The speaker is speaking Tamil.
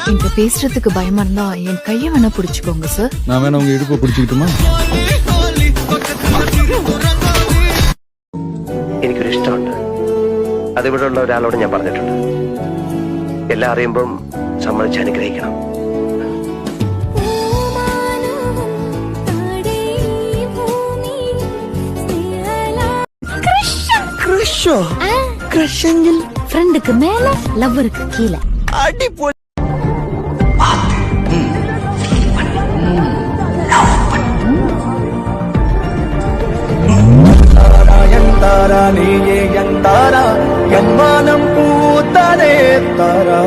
என்கிட்ட பேசுறதுக்கு பயமா இருந்தா என் கைய வேணா பிடிச்சுக்கோங்க சார். நான் வேணா உங்க இடுப்பை பிடிச்சிக்கிட்டுமா? എനിക്കൊരു ഇഷ്ടമുണ്ട്. അതിവിടെയുള്ള ഒരാളോട് ഞാൻ പറഞ്ഞിട്ടുണ്ട്. എല്ലാം അറിയുമ്പം സമ്മതിച്ച് അനുഗ്രഹിക്കണം. ക്രഷെങ്കിൽ ഫ്രണ്ടുக்கு மேல லவ்வருக்கு கீழே. அடிப்பொலி. தாரா நீயே என் தாரா என் மானம் பூத்தானே தாரா